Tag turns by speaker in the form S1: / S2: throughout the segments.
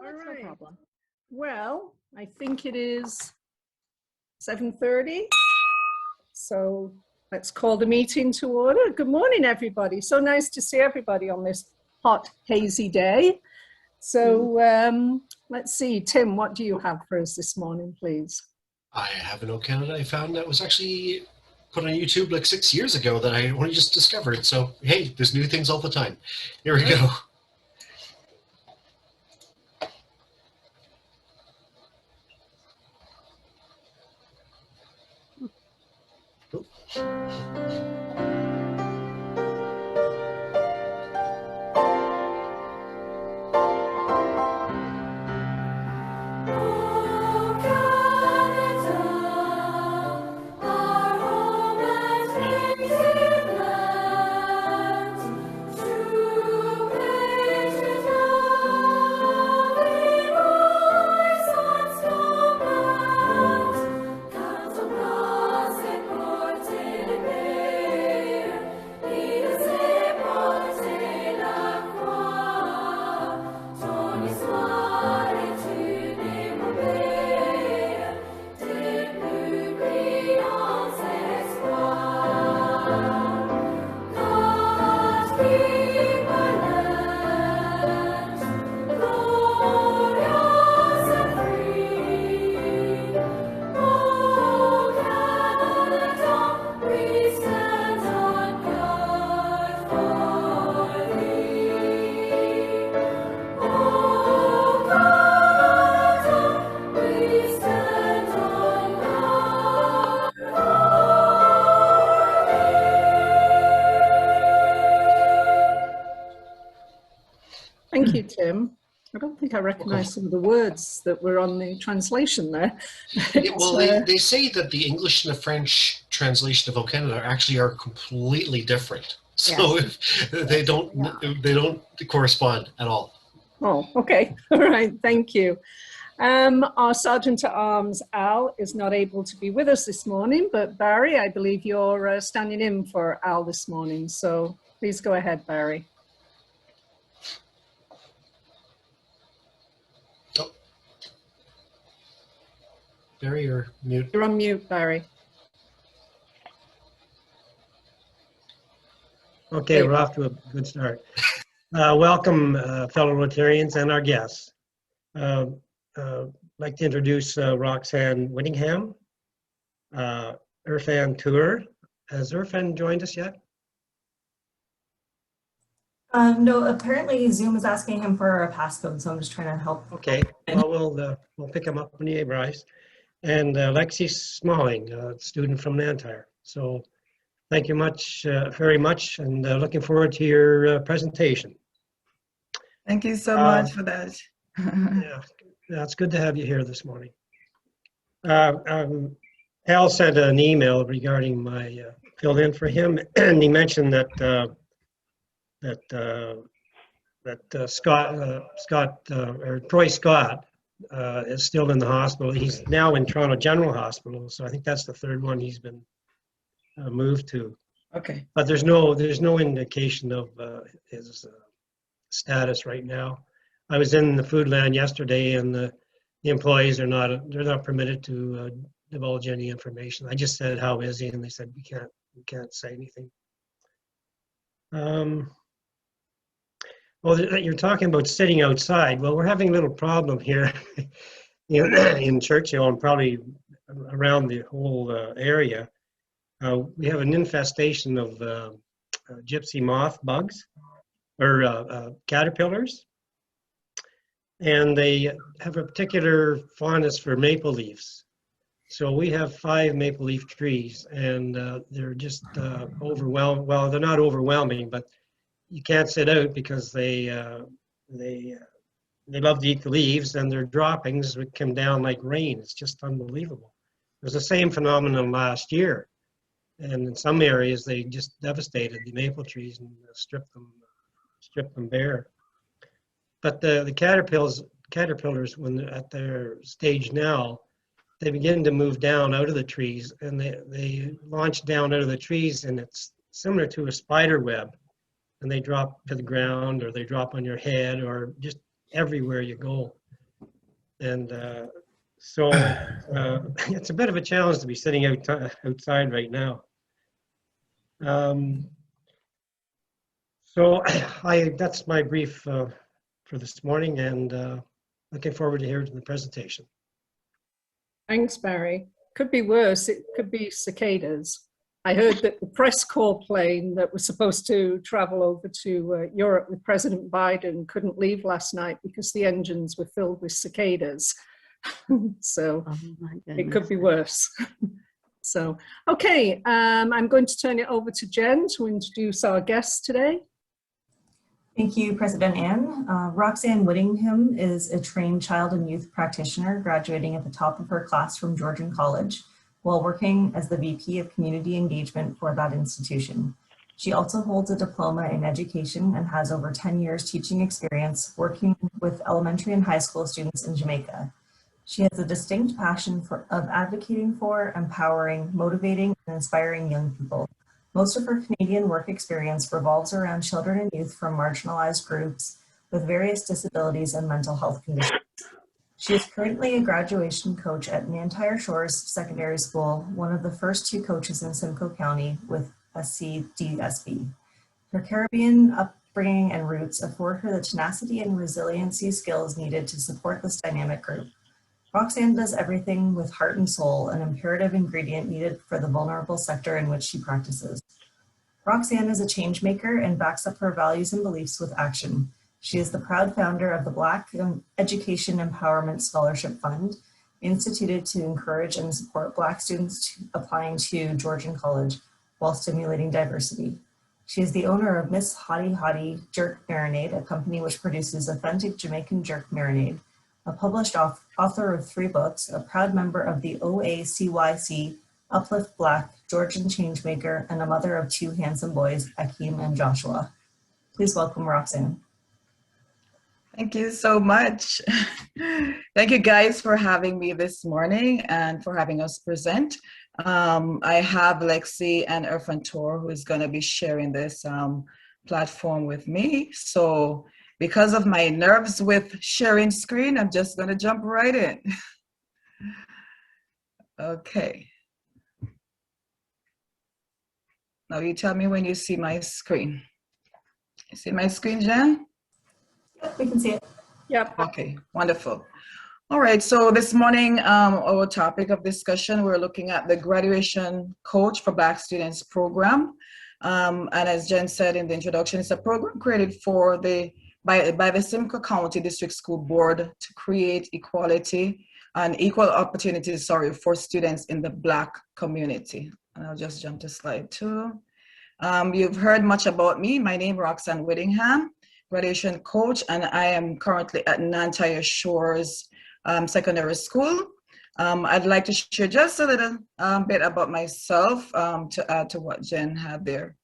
S1: All
S2: That's
S1: right.
S2: no problem.
S1: Well, I think it is 7:30. So let's call the meeting to order. Good morning, everybody. So nice to see everybody on this hot, hazy day. So let's see, Tim, what do you have for us this morning, please?
S3: I have an O Canada I found that was actually put on YouTube like 6 years ago that I only just discovered. So, hey, there's new things all the time. Here we go.
S1: Thank you, Tim. I don't think I recognize some of the words that were on the translation there.
S3: Yeah, well, they say that the English and the French translation of O Canada actually are completely different. So
S2: Yes.
S3: they don't correspond at all.
S1: Oh, okay. All right. Thank you. Our Sergeant at Arms, Al, is not able to be with us this morning, but Barry, I believe you're standing in for Al this morning. So please go ahead, Barry.
S3: Oh. Barry, you're mute.
S1: You're on mute, Barry.
S4: Okay, we're off to a good start. Welcome, fellow Rotarians and our guests. I'd like to introduce Roxann Whittingham, Irfan Toor. Has Irfan joined us yet?
S5: No, apparently Zoom is asking him for a passcode, so I'm just trying to help.
S4: Okay, well, we'll pick him up when he arrives. And Lexy Smalling, a student from Nantyre. So thank you very much, and looking forward to your presentation.
S6: Thank you so much for that.
S4: Yeah, it's good to have you here this morning. Al sent an email regarding my filled in for him, and he mentioned that Troy Scott is still in the hospital. He's now in Toronto General Hospital, so I think that's the third one he's been moved to.
S6: Okay.
S4: But there's no indication of his status right now. I was in the food land yesterday, and the employees are not permitted to divulge any information. I just said, "How is he?" and they said, "We can't say anything." Well, you're talking about sitting outside. Well, we're having a little problem here in Churchill and probably around the whole area. We have an infestation of gypsy moth bugs, or caterpillars, and they have a particular fondness for maple leaves. So we have 5 maple leaf trees, and they're just overwhelmed. Well, they're not overwhelming, but you can't sit out because they love to eat the leaves, and their droppings would come down like rain. It's just unbelievable. It was the same phenomenon last year, and in some areas they just devastated the maple trees and stripped them bare. But the caterpillars, when they're at their stage now, they begin to move down out of the trees, and they launch down out of the trees, and it's similar to a spider web, and they drop to the ground, or they drop on your head, or just everywhere you go. And so it's a bit of a challenge to be sitting outside right now. So that's my brief for this morning, and looking forward to hearing the presentation.
S1: Thanks, Barry. Could be worse. It could be cicadas. I heard that the press corps plane that was supposed to travel over to Europe with President Biden couldn't leave last night because the engines were filled with cicadas. So it could be worse. So, okay, I'm going to turn it over to Jen to introduce our guest today.
S5: Thank you, President Ann. Roxann Whittingham is a trained child and youth practitioner graduating at the top of her class from Georgian College while working as the VP of Community Engagement for that institution. She also holds a diploma in education and has over 10 years teaching experience working with elementary and high school students in Jamaica. She has a distinct passion of advocating for, empowering, motivating, and inspiring young people. Most of her Canadian work experience revolves around children and youth from marginalized groups with various disabilities and mental health conditions. She is currently a graduation coach at Nantire Shores Secondary School, one of the first 2 coaches in Simcoe County with a CDSB. Her Caribbean upbringing and roots afford her the tenacity and resiliency skills needed to support this dynamic group. Roxann does everything with heart and soul, an imperative ingredient needed for the vulnerable sector in which she practices. Roxann is a change maker and backs up her values and beliefs with action. She is the proud founder of the Black Education Empowerment Scholarship Fund, instituted to encourage and support Black students applying to Georgian College while stimulating diversity. She is the owner of Miss Hottie Hottie Jerk Marinade, a company which produces authentic Jamaican jerk marinade, a published author of 3 books, a proud member of the OACYC, Uplift Black, Georgian Changemaker, and a mother of 2 handsome boys, Akeem and Joshua. Please welcome Roxann.
S6: Thank you so much. Thank you guys for having me this morning and for having us present. I have Lexy and Irfan Toor, who is going to be sharing this platform with me. So because of my nerves with sharing screen, I'm just going to jump right in. Okay. Now you tell me when you see my screen. You see my screen, Jen?
S5: Yep, we can see it.
S1: Yep.
S6: Okay, wonderful. All right, so this morning, our topic of discussion, we're looking at the Graduation Coach for Black Students program. And as Jen said in the introduction, it's a program created for by the Simcoe County District School Board to create equality and equal opportunities, for students in the Black community. And I'll just jump to slide 2. You've heard much about me. My name is Roxann Whittingham, graduation coach, and I am currently at Nantire Shores Secondary School. I'd like to share just a little bit about myself to add to what Jen had there.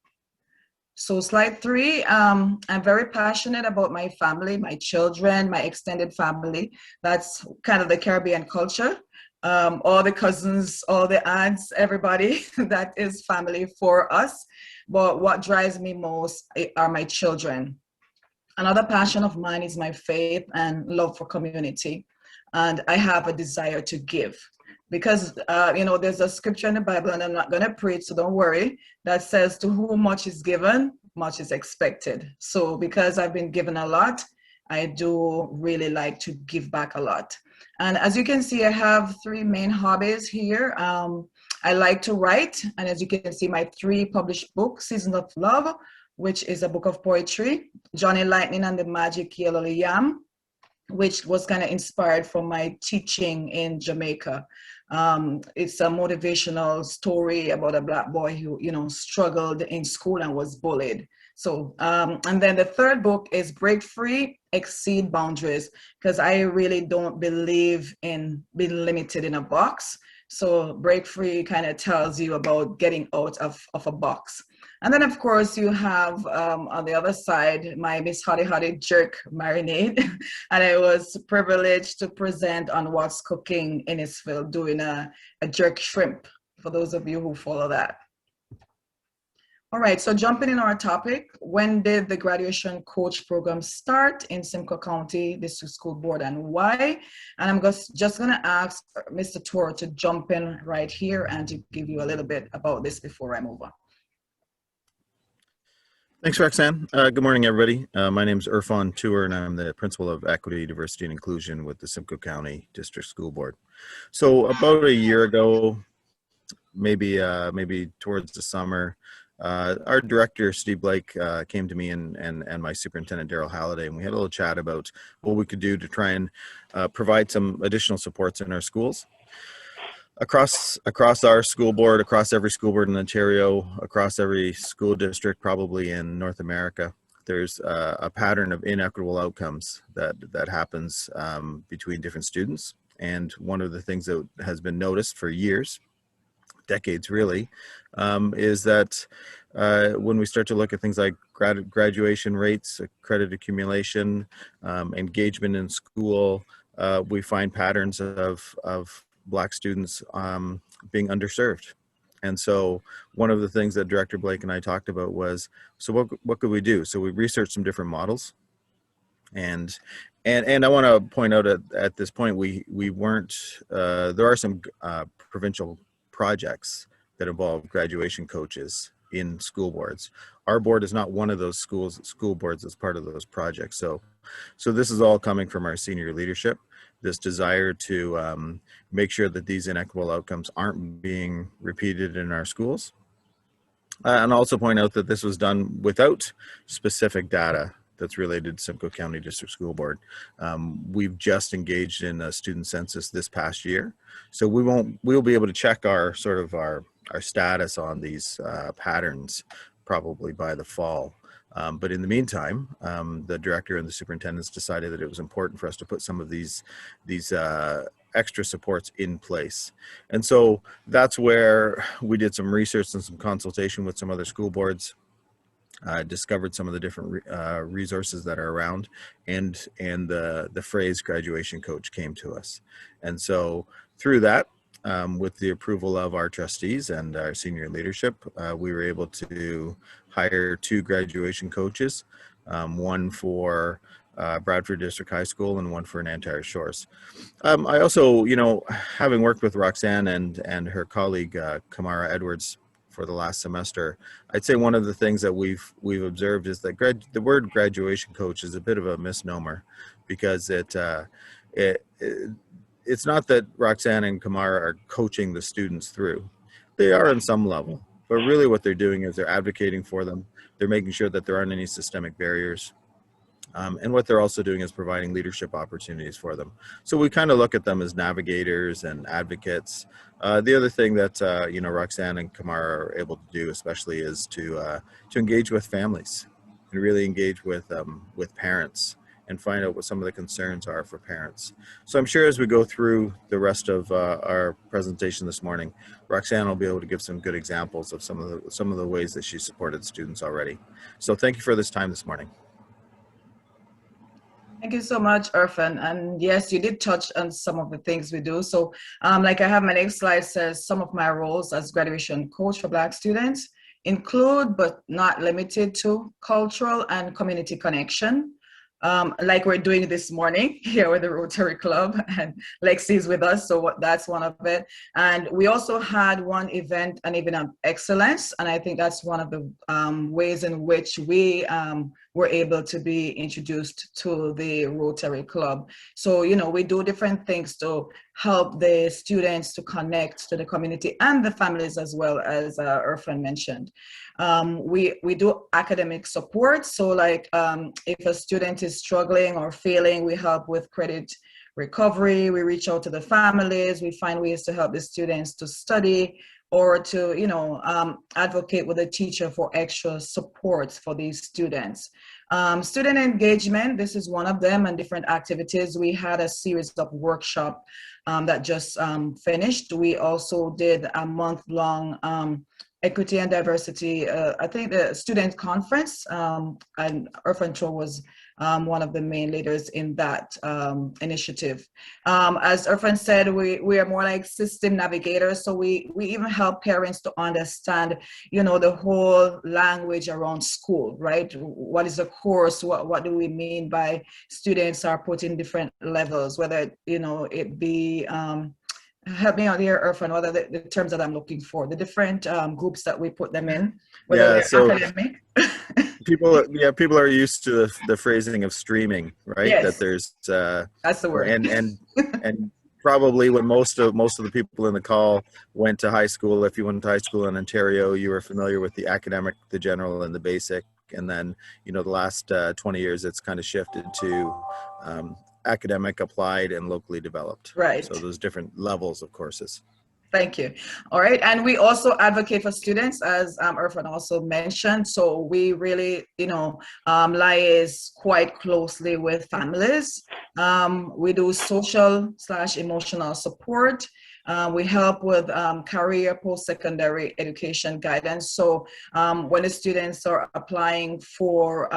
S6: So slide 3, I'm very passionate about my family, my children, my extended family. That's kind of the Caribbean culture. All the cousins, all the aunts, everybody, that is family for us. But what drives me most are my children. Another passion of mine is my faith and love for community. And I have a desire to give. Because, there's a scripture in the Bible, and I'm not going to preach, so don't worry, that says, to whom much is given, much is expected. So because I've been given a lot, I do really like to give back a lot. And as you can see, I have 3 main hobbies here. I like to write, and as you can see, my 3 published books, Season of Love, which is a book of poetry, Johnny Lightning and the Magic Yellow Yam, which was kind of inspired from my teaching in Jamaica. It's a motivational story about a Black boy who, struggled in school and was bullied. So, and then the 3rd book is Break Free, Exceed Boundaries, because I really don't believe in being limited in a box. So Break Free kind of tells you about getting out of a box. And then, of course, you have on the other side, my Miss Hottie Hottie Jerk Marinade. And I was privileged to present on What's Cooking in Innisfil, doing a jerk shrimp, for those of you who follow that. All right, so jumping in our topic, when did the graduation coach program start in Simcoe County District School Board and why? And I'm just gonna ask Mr. Toor to jump in right here and to give you a little bit about this before I move on.
S2: Thanks, Roxann. Good morning, everybody. My name is Irfan Toor, and I'm the Principal of Equity, Diversity, and Inclusion with the Simcoe County District School Board. So about a year ago, maybe towards the summer, our director, Steve Blake, came to me and my superintendent, Daryl Halliday, and we had a little chat about what we could do to try and provide some additional supports in our schools. Across our school board, across every school board in Ontario, across every school district, probably in North America, there's a pattern of inequitable outcomes that happens between different students. And one of the things that has been noticed for years, decades really, is that when we start to look at things like graduation rates, credit accumulation, engagement in school, we find patterns of Black students being underserved. And so one of the things that Director Blake and I talked about was, so what could we do? So we researched some different models. And I want to point out at this point, we weren't, there are some provincial projects that involve graduation coaches in school boards. Our board is not one of those school boards as part of those projects. So this is all coming from our senior leadership, this desire to make sure that these inequitable outcomes aren't being repeated in our schools. And also point out that this was done without specific data that's related to Simcoe County District School Board. We've just engaged in a student census this past year. So we'll be able to check our status on these patterns probably by the fall. But in the meantime, the director and the superintendents decided that it was important for us to put some of these extra supports in place. And so that's where we did some research and some consultation with some other school boards, discovered some of the different resources that are around, and the phrase graduation coach came to us. And so through that, with the approval of our trustees and our senior leadership, we were able to hire 2 graduation coaches, one for Bradford District High School and one for Nantyre Shores. I also, having worked with Roxann and her colleague Kamara Edwards for the last semester, I'd say one of the things that we've observed is that the word graduation coach is a bit of a misnomer, because it's not that Roxann and Kamara are coaching the students through. They are on some level, but really what they're doing is they're advocating for them. They're making sure that there aren't any systemic barriers. And what they're also doing is providing leadership opportunities for them. So we kind of look at them as navigators and advocates. The other thing that Roxann and Kamara are able to do, especially, is to engage with families and really engage with parents and find out what some of the concerns are for parents. So I'm sure as we go through the rest of our presentation this morning, Roxann will be able to give some good examples of some of the ways that she supported students already. So thank you for this time this morning.
S6: Thank you so much, Irfan. And yes, you did touch on some of the things we do. So like I have my next slide says, some of my roles as graduation coach for Black students include, but not limited to, cultural and community connection. Like we're doing this morning here with the Rotary Club, and Lexy is with us, so that's one of it. And we also had one event, an event of excellence, and I think that's one of the ways in which we were able to be introduced to the Rotary Club. So, we do different things to help the students to connect to the community and the families, as well, as Irfan mentioned. We do academic support. So like if a student is struggling or failing, we help with credit recovery. We reach out to the families. We find ways to help the students to study, or to, advocate with a teacher for extra supports for these students. Student engagement, this is one of them, and different activities. We had a series of workshops that just finished. We also did a month-long equity and diversity, I think the student conference, and Irfan was one of the main leaders in that initiative. As Irfan said, we are more like system navigators, so we even help parents to understand, you know, the whole language around school, right? What is a course? What do we mean by students are put in different levels, whether, you know, it be, help me out here, Irfan, what are the terms that I'm looking for? The different groups that we put them in, whether
S2: Yeah,
S6: they're
S2: so
S6: academic.
S2: people are used to the phrasing of streaming, right?
S6: Yes.
S2: That there's
S6: That's the word.
S2: and probably when most of the people in the call went to high school, if you went to high school in Ontario, you were familiar with the academic, the general, and the basic. And then, you know, the last 20 years, it's kind of shifted to academic, applied, and locally developed.
S6: Right.
S2: So those different levels of courses.
S6: Thank you. All right. And we also advocate for students, as Irfan also mentioned. So we really, you know, liaise quite closely with families. We do social/emotional support. We help with career post-secondary education guidance. So when the students are applying for,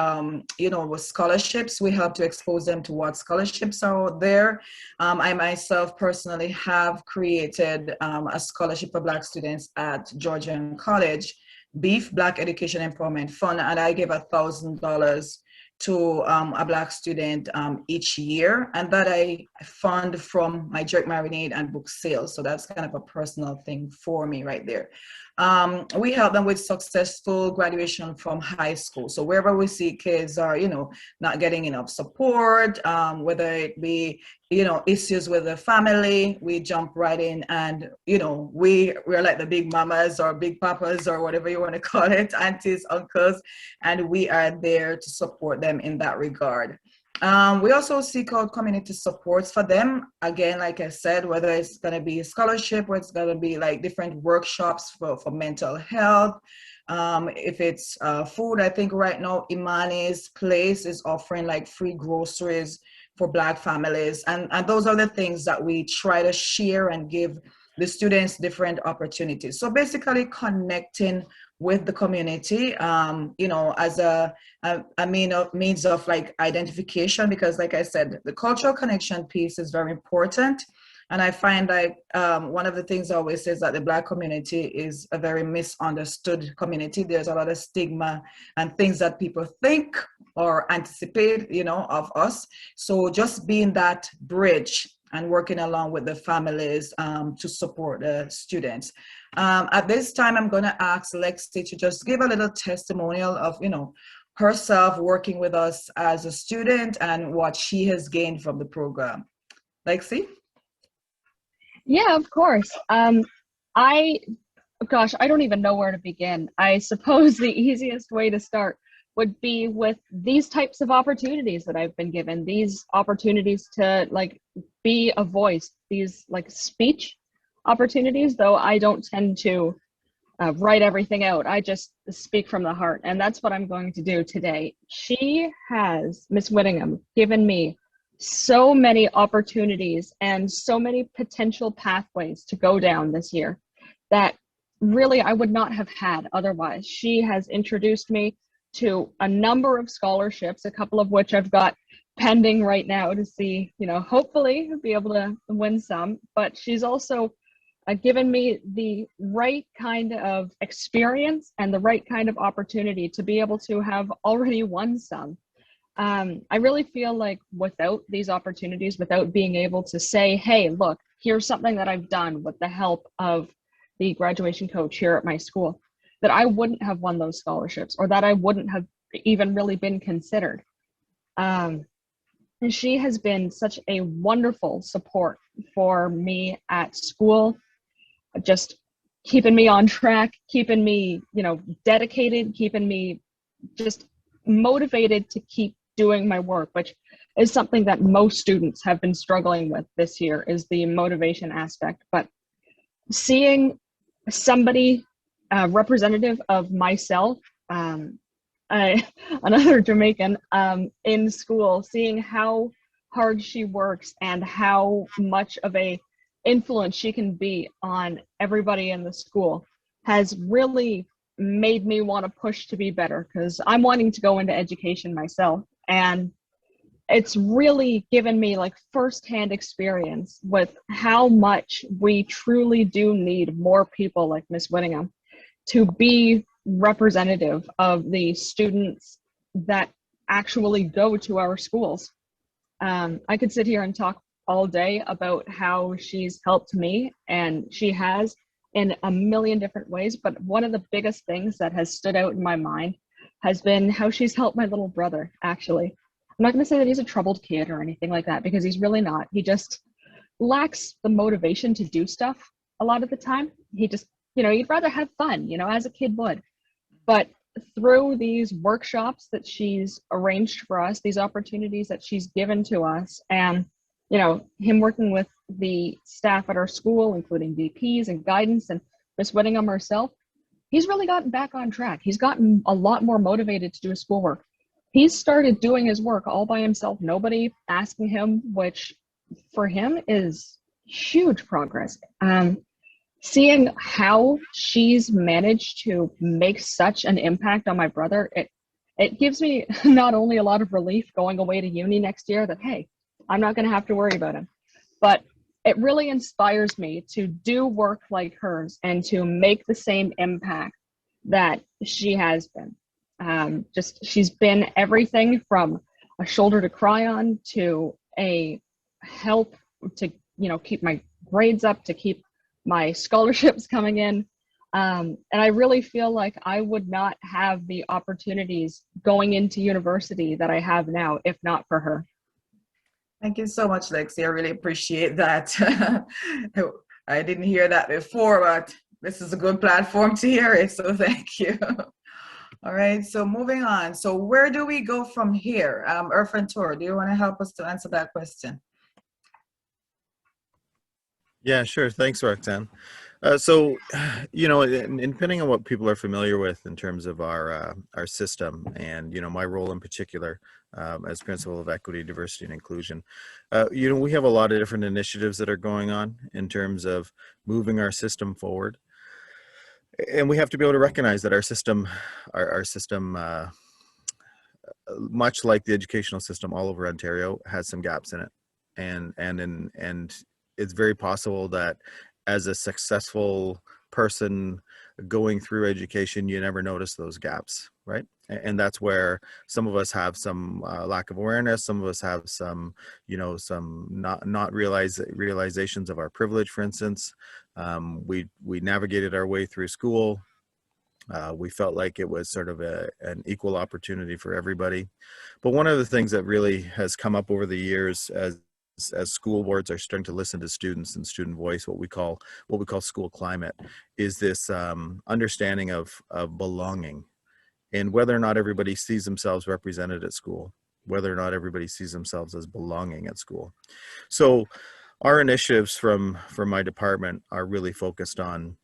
S6: you know, with scholarships, we help to expose them to what scholarships are out there. I myself personally have created a scholarship for Black students at Georgian College, BEEF, Black Education Empowerment Fund, and I give $1,000 to a Black student each year, and that I fund from my jerk marinade and book sales. So that's kind of a personal thing for me right there. We help them with successful graduation from high school. So wherever we see kids are, you know, not getting enough support, whether it be, you know, issues with the family, we jump right in, and, you know, we're like the big mamas or big papas or whatever you want to call it, aunties, uncles, and we are there to support them in that regard. We also seek out community supports for them. Again, like I said, whether it's going to be a scholarship or it's going to be like different workshops for mental health. If it's food, I think right now Imani's place is offering like free groceries for Black families. And those are the things that we try to share and give the students different opportunities. So basically connecting with the community, you know, as a means of like identification, because like I said, the cultural connection piece is very important. And I find like one of the things I always say is that the Black community is a very misunderstood community. There's a lot of stigma and things that people think or anticipate, you know, of us. So just being that bridge and working along with the families to support the students. At this time, I'm going to ask Lexy to just give a little testimonial of, you know, herself working with us as a student and what she has gained from the program. Lexy?
S7: Yeah, of course. Gosh, I don't even know where to begin. I suppose the easiest way to start would be with these types of opportunities that I've been given, these opportunities to like be a voice, these like speech opportunities, though I don't tend to write everything out. I just speak from the heart, and that's what I'm going to do today. She has, Miss Whittingham, given me so many opportunities and so many potential pathways to go down this year that really I would not have had otherwise. She has introduced me to a number of scholarships, a couple of which I've got pending right now to see, you know, hopefully be able to win some, but she's also given me the right kind of experience and the right kind of opportunity to be able to have already won some. I really feel like without these opportunities, without being able to say, hey, look, here's something that I've done with the help of the graduation coach here at my school, that I wouldn't have won those scholarships, or that I wouldn't have even really been considered. And she has been such a wonderful support for me at school, just keeping me on track, keeping me, you know, dedicated, keeping me just motivated to keep doing my work, which is something that most students have been struggling with this year, is the motivation aspect. But seeing somebody representative of myself, another Jamaican, in school, seeing how hard she works and how much of a influence she can be on everybody in the school, has really made me want to push to be better, because I'm wanting to go into education myself. And it's really given me like firsthand experience with how much we truly do need more people like Miss Whittingham to be representative of the students that actually go to our schools. I could sit here and talk all day about how she's helped me, and she has in a million different ways, but one of the biggest things that has stood out in my mind has been how she's helped my little brother, actually. I'm not going to say that he's a troubled kid or anything like that, because he's really not. He just lacks the motivation to do stuff a lot of the time. He just, he'd rather have fun, as a kid would. But through these workshops that she's arranged for us, these opportunities that she's given to us, and, him working with the staff at our school, including VPs and guidance, and Miss Whittingham herself, he's really gotten back on track. He's gotten a lot more motivated to do his schoolwork. He's started doing his work all by himself, nobody asking him, which for him is huge progress. Seeing how she's managed to make such an impact on my brother, it gives me not only a lot of relief going away to uni next year that, hey, I'm not going to have to worry about him, but it really inspires me to do work like hers and to make the same impact that she has been. She's been everything from a shoulder to cry on to a help to, keep my grades up, to keep my scholarships coming in. And I really feel like I would not have the opportunities going into university that I have now if not for her.
S6: Thank you so much, Lexy. I really appreciate that. I didn't hear that before, but this is a good platform to hear it, so thank you. All right, so moving on. So where do we go from here? Irfan, Toor, do you want to help us to answer that question?
S2: Yeah, sure. Thanks, Roxann. So, and depending on what people are familiar with in terms of our system, and my role in particular as principal of equity, diversity, and inclusion, we have a lot of different initiatives that are going on in terms of moving our system forward, and we have to be able to recognize that our system, much like the educational system all over Ontario, has some gaps in it, and it's very possible that as a successful person going through education, you never notice those gaps, right? And that's where some of us have some lack of awareness. Some of us have some, some not realizations of our privilege, for instance. We navigated our way through school. We felt like it was sort of an equal opportunity for everybody. But one of the things that really has come up over the years as school boards are starting to listen to students and student voice, what we call school climate, is this understanding of belonging, and whether or not everybody sees themselves represented at school, whether or not everybody sees themselves as belonging at school. So our initiatives from my department are really focused on,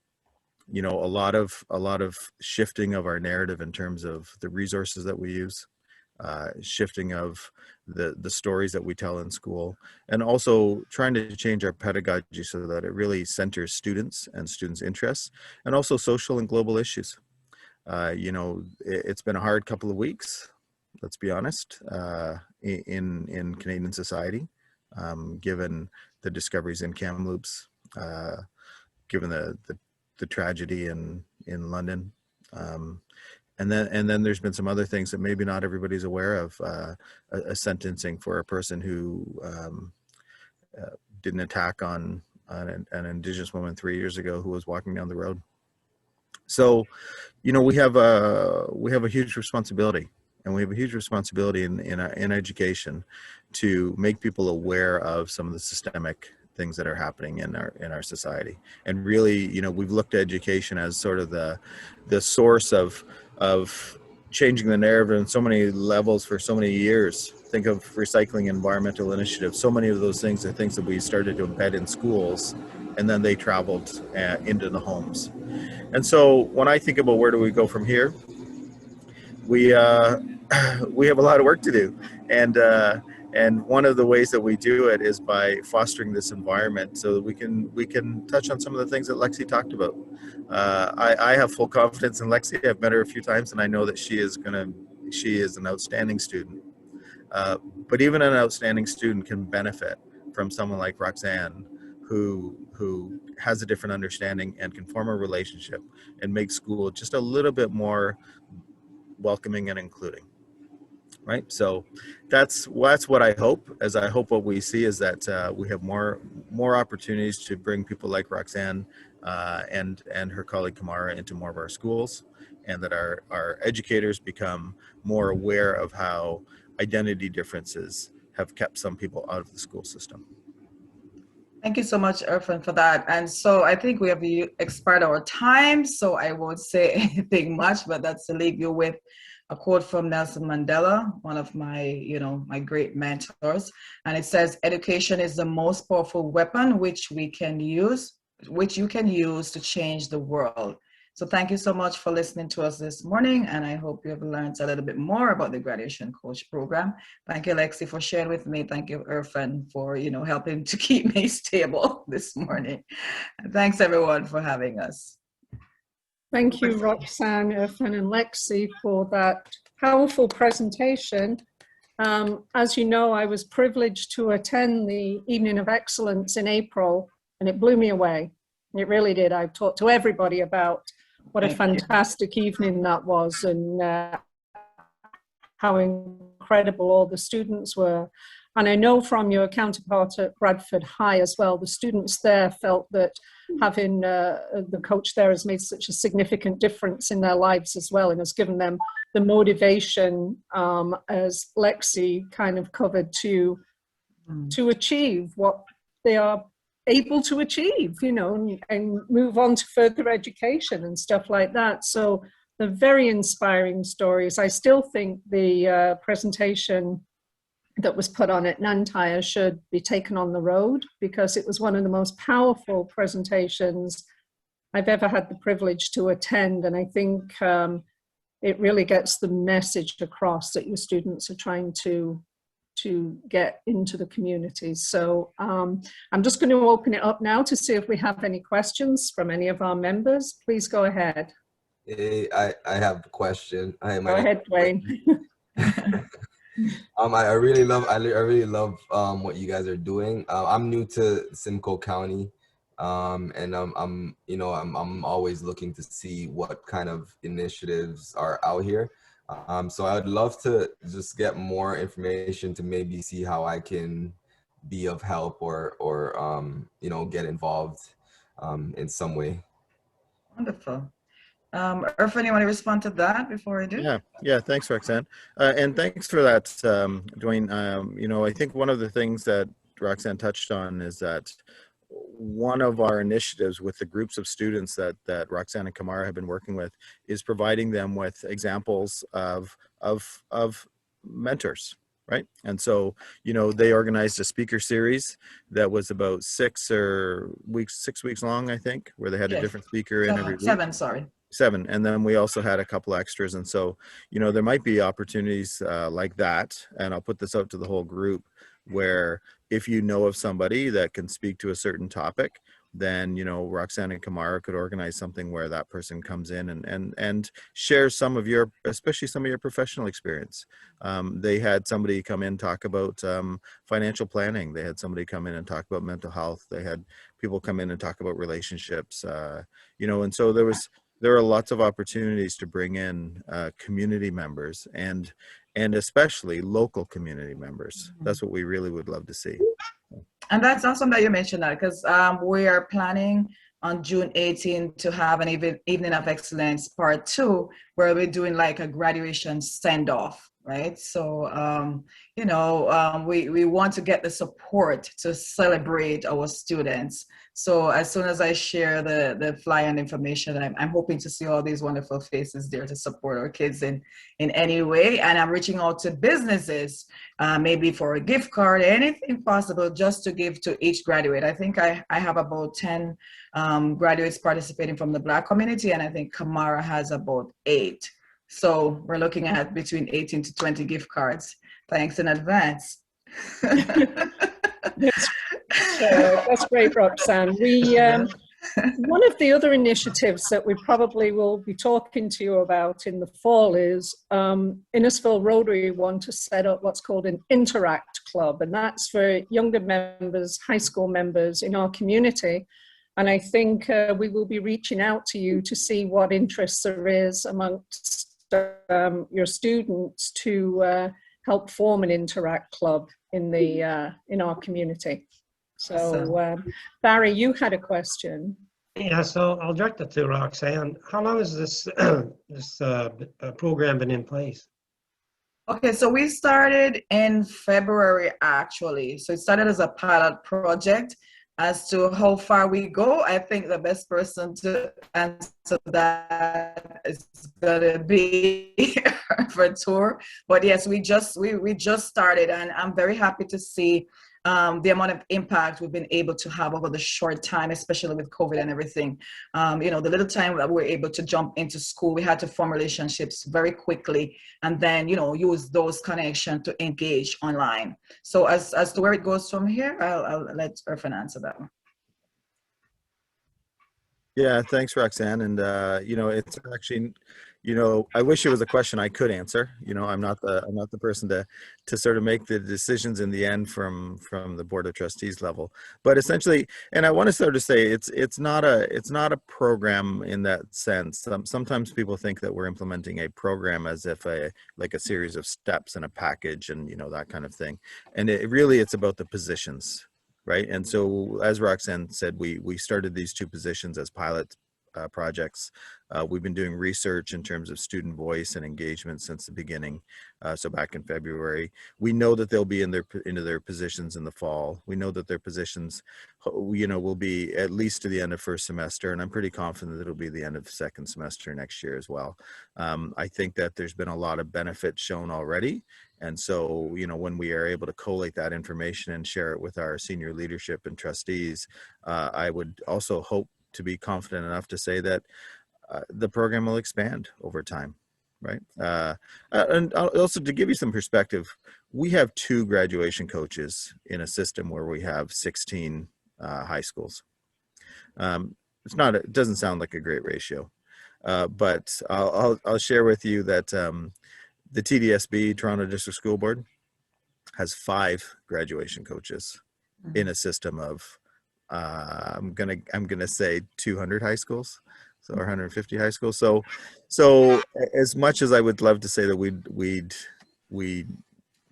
S2: a lot of shifting of our narrative in terms of the resources that we use, shifting of the stories that we tell in school, and also trying to change our pedagogy so that it really centers students and students' interests, and also social and global issues. It's been a hard couple of weeks, let's be honest, in Canadian society, given the discoveries in Kamloops, given the tragedy in London. And then there's been some other things that maybe not everybody's aware of, a sentencing for a person who did an attack on an Indigenous woman 3 years ago who was walking down the road. So, we have a huge responsibility, and we have a huge responsibility in education to make people aware of some of the systemic things that are happening in our society. And really, we've looked at education as sort of the source of changing the narrative in so many levels for so many years. Think of recycling, environmental initiatives. So many of those things are things that we started to embed in schools, and then they traveled into the homes. And so when I think about where do we go from here, we have a lot of work to do, and And one of the ways that we do it is by fostering this environment so that we can touch on some of the things that Lexy talked about. I have full confidence in Lexy. I've met her a few times, and I know that she is an outstanding student. But even an outstanding student can benefit from someone like Roxann, who has a different understanding and can form a relationship and make school just a little bit more welcoming and including. Right, so that's what I hope. As I hope what we see is that we have more opportunities to bring people like Roxann and her colleague Kamara into more of our schools, and that our educators become more aware of how identity differences have kept some people out of the school system.
S6: Thank you so much, Irfan, for that. And so I think we have expired our time, so I won't say anything much, but that's to leave you with a quote from Nelson Mandela, one of my, my great mentors. And it says, education is the most powerful weapon which you can use to change the world. So thank you so much for listening to us this morning. And I hope you have learned a little bit more about the Graduation Coach Program. Thank you, Lexy, for sharing with me. Thank you, Irfan, for, helping to keep me stable this morning. And thanks everyone for having us.
S1: Thank you, Roxann, Irfan, and Lexy for that powerful presentation. As you know, I was privileged to attend the Evening of Excellence in April, and it blew me away. It really did. I talked to everybody about what a fantastic evening that was, and how incredible all the students were. And I know from your counterpart at Bradford High as well, the students there felt that having the coach there has made such a significant difference in their lives as well, and has given them the motivation, as Lexy kind of covered, to achieve what they are able to achieve, and move on to further education and stuff like that. So they're very inspiring stories. I still think the presentation that was put on at Nantyre should be taken on the road, because it was one of the most powerful presentations I've ever had the privilege to attend. And I think it really gets the message across that your students are trying to get into the communities. So I'm just going to open it up now to see if we have any questions from any of our members. Please go ahead.
S8: Hey, I have a question. Hi,
S1: Go ahead, Dwayne.
S8: I really love what you guys are doing. I'm new to Simcoe County, and I'm always looking to see what kind of initiatives are out here. So I would love to just get more information to maybe see how I can be of help or get involved in some way.
S6: Wonderful. Irfan, you want to respond to that before I do?
S2: Yeah. Thanks, Roxann, and thanks for that, Dwayne. I think one of the things that Roxann touched on is that one of our initiatives with the groups of students that Roxann and Kamara have been working with is providing them with examples of mentors, right? And so, they organized a speaker series that was about 6 weeks long, I think, where they had a different speaker in every week. 7. And then we also had a couple extras. And so, there might be opportunities like that. And I'll put this out to the whole group, where if you know of somebody that can speak to a certain topic, then, Roxann and Kamara could organize something where that person comes in and shares especially some of your professional experience. They had somebody come in, talk about financial planning. They had somebody come in and talk about mental health. They had people come in and talk about relationships, and so there are lots of opportunities to bring in community members and especially local community members. That's what we really would love to see.
S6: And that's awesome that you mentioned that, because we are planning on June 18th to have an Evening of Excellence Part 2, where we're doing like a graduation send-off, right? So, we want to get the support to celebrate our students. So as soon as I share the flyer and information, I'm hoping to see all these wonderful faces there to support our kids in any way. And I'm reaching out to businesses, maybe for a gift card, anything possible, just to give to each graduate. I think I have about 10 graduates participating from the Black community, and I think Kamara has about 8. So we're looking at between 18 to 20 gift cards. Thanks in advance.
S1: That's great, Roxann. One of the other initiatives that we probably will be talking to you about in the fall is Innisfil Rotary want to set up what's called an Interact Club, and that's for younger members, high school members in our community. And I think we will be reaching out to you to see what interest there is amongst your students to help form an Interact Club in our community. So Barry, you had a question.
S4: Yeah, so I'll direct it to Roxann. How long has this program been in place?
S6: Okay, so we started in February, actually. So it started as a pilot project. As to how far we go, I think the best person to answer that is gonna be for Toor. But yes, we just started, and I'm very happy to see the amount of impact we've been able to have over the short time, especially with COVID and everything. The little time that we were able to jump into school, we had to form relationships very quickly, and then use those connections to engage online. So as to where it goes from here, I'll let Irfan answer that one.
S2: Yeah, thanks, Roxann. And it's actually, I wish it was a question I could answer. I'm not the person to sort of make the decisions in the end from the Board of Trustees level. But essentially, and I want to sort of say it's not a program in that sense. Sometimes people think that we're implementing a program as if like a series of steps in a package and that kind of thing. And it's about the positions. Right. And so, as Roxann said, we started these two positions as pilot projects. We've been doing research in terms of student voice and engagement since the beginning. So back in February, we know that they'll be into their positions in the fall. We know that their positions, will be at least to the end of first semester, and I'm pretty confident that it'll be the end of second semester next year as well. I think that there's been a lot of benefit shown already. And so, when we are able to collate that information and share it with our senior leadership and trustees, I would also hope to be confident enough to say that the program will expand over time, right? And also, to give you some perspective, we have 2 graduation coaches in a system where we have 16 high schools. It doesn't sound like a great ratio, but I'll share with you that the TDSB, Toronto District School Board, has 5 graduation coaches in a system of I'm gonna say 200 high schools, so 150 high schools. So as much as I would love to say that we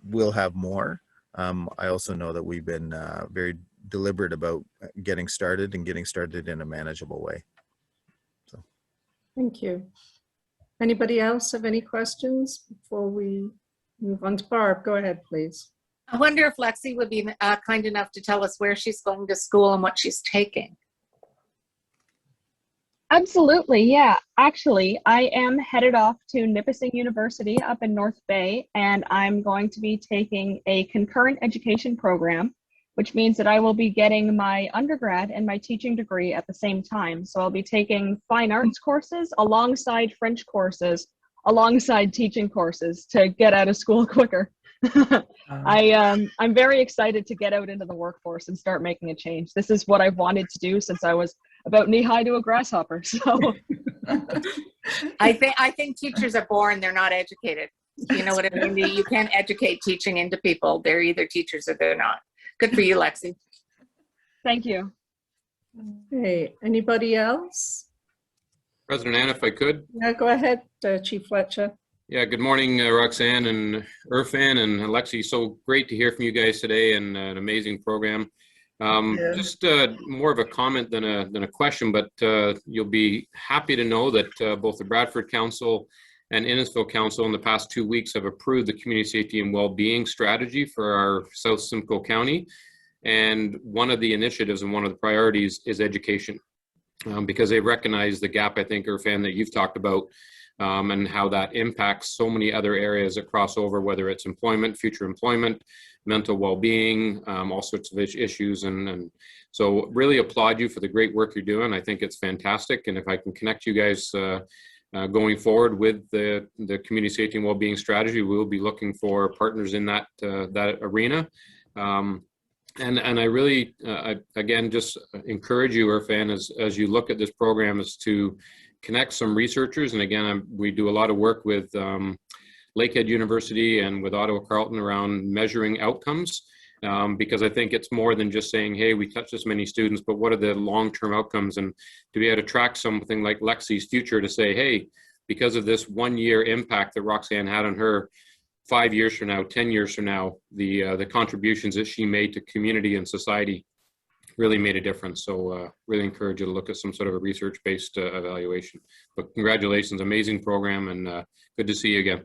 S2: will have more, I also know that we've been very deliberate about getting started in a manageable way. So
S1: Thank you. Anybody else have any questions before we move on to Barb? Go ahead, please.
S9: I wonder if Lexy would be kind enough to tell us where she's going to school and what she's taking.
S7: Absolutely, yeah. Actually, I am headed off to Nipissing University up in North Bay, and I'm going to be taking a concurrent education program, which means that I will be getting my undergrad and my teaching degree at the same time. So I'll be taking fine arts courses alongside French courses, alongside teaching courses to get out of school quicker. I'm very excited to get out into the workforce and start making a change. This is what I've wanted to do since I was about knee-high to a grasshopper. So
S9: I think teachers are born, they're not educated. You know what I mean? You can't educate teaching into people. They're either teachers or they're not. Good for you, Lexy.
S7: thank you.
S1: Hey, anybody else?
S10: President Ann, if I could.
S1: Yeah, go ahead, Chief Fletcher.
S10: Yeah, good morning, Roxann and Irfan and Lexy. So great to hear from you guys today, and an amazing program. Just more of a comment than a question, but you'll be happy to know that both the Bradford Council and Innisfil Council in the past 2 weeks have approved the community safety and well-being strategy for our South Simcoe County. And one of the initiatives and one of the priorities is education, because they recognize the gap, I think, Irfan, that you've talked about, and how that impacts so many other areas that cross over, whether it's employment, future employment, mental well-being, all sorts of issues. And so really applaud you for the great work you're doing. I think it's fantastic. And if I can connect you guys going forward with the community safety and well-being strategy, we'll be looking for partners in that that arena. And I really, again, just encourage you, Irfan, as you look at this program, is to connect some researchers. And again, we do a lot of work with Lakehead University and with Ottawa Carleton around measuring outcomes, because I think it's more than just saying, hey, we touched this many students, but what are the long-term outcomes? And to be able to track something like Lexy's future to say, hey, because of this 1 year impact that Roxann had on her, 5 years from now, 10 years from now, the contributions that she made to community and society really made a difference. So really encourage you to look at some sort of a research-based evaluation. But congratulations, amazing program, and good to see you again.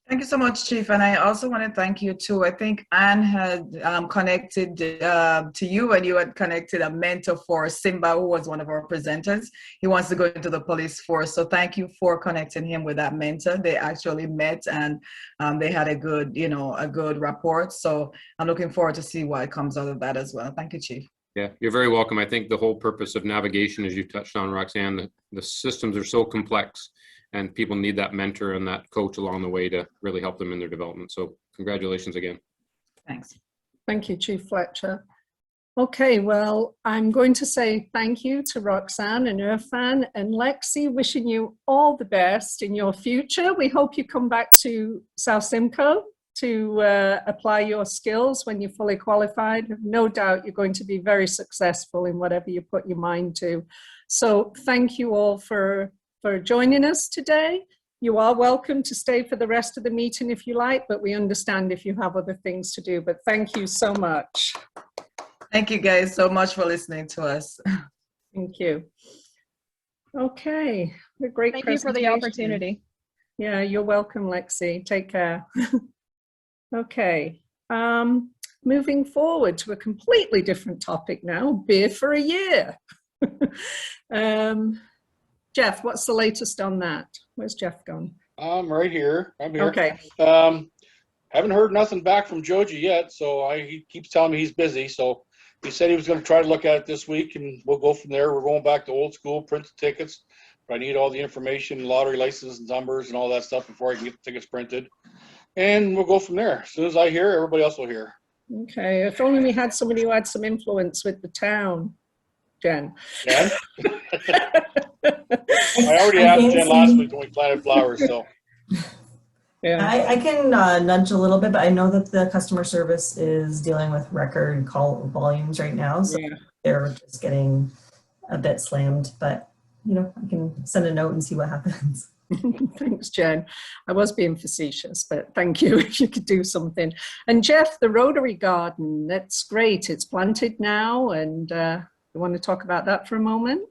S6: Thank you so much, Chief. And I also want to thank you too. I think Anne had connected to you, and you had connected a mentor for Simba, who was one of our presenters. He wants to go into the police force. So thank you for connecting him with that mentor. They actually met, and they had a good, a good rapport. So I'm looking forward to see what comes out of that as well. Thank you, Chief.
S10: Yeah, you're very welcome. I think the whole purpose of navigation, as you touched on, Roxann, the systems are so complex, and people need that mentor and that coach along the way to really help them in their development. So congratulations again.
S6: Thanks.
S1: Thank you, Chief Fletcher. Okay, well, I'm going to say thank you to Roxann and Irfan and Lexy, wishing you all the best in your future. We hope you come back to South Simcoe to apply your skills when you're fully qualified. No doubt you're going to be very successful in whatever you put your mind to. So thank you all for joining us today. You are welcome to stay for the rest of the meeting if you like, but we understand if you have other things to do. But thank you so much.
S6: Thank you guys so much for listening to us.
S1: Thank you. Okay, a great
S7: Thank you for the
S1: presentation.
S7: opportunity.
S1: Yeah, you're welcome, Lexy. Take care. Okay, moving forward to a completely different topic now, beer for a year. Jeff, what's the latest on that? Where's Jeff gone?
S11: I'm right here. I'm here.
S1: Okay.
S11: Haven't heard nothing back from Joji yet, so he keeps telling me he's busy. So he said he was going to try to look at it this week, and we'll go from there. We're going back to old school, print the tickets. But I need all the information, lottery license numbers, and all that stuff before I can get the tickets printed. And we'll go from there. As soon as I hear, everybody else will hear.
S1: Okay, if only we had somebody who had some influence with the town, Jen.
S11: Jen? I already asked Jen last week when we planted flowers, so.
S5: Yeah. I can nudge a little bit, but I know that the customer service is dealing with record call volumes right now. So they're just getting a bit slammed, but I can send a note and see what happens.
S1: Thanks, Jen. I was being facetious, but thank you if you could do something. And Jeff, the Rotary garden, that's great. It's planted now, and you want to talk about that for a moment?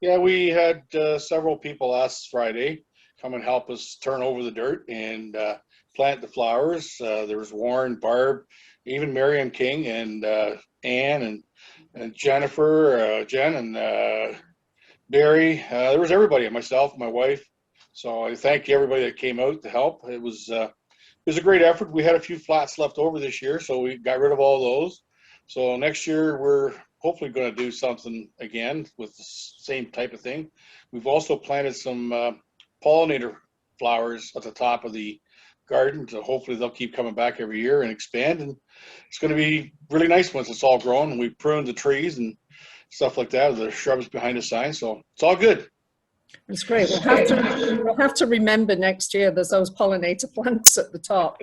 S11: Yeah, we had several people last Friday come and help us turn over the dirt and plant the flowers. There was Warren, Barb, even Miriam King, and Anne, and Jennifer, Jen, and Barry. There was everybody, and myself, my wife. So I thank everybody that came out to help. It was a great effort. We had a few flats left over this year, so we got rid of all those. So next year we're hopefully going to do something again with the same type of thing. We've also planted some pollinator flowers at the top of the garden, so hopefully they'll keep coming back every year and expand. And it's going to be really nice once it's all grown. And we pruned the trees and stuff like that, the shrubs behind the sign. So it's all good.
S1: It's great. We'll have to remember next year there's those pollinator plants at the top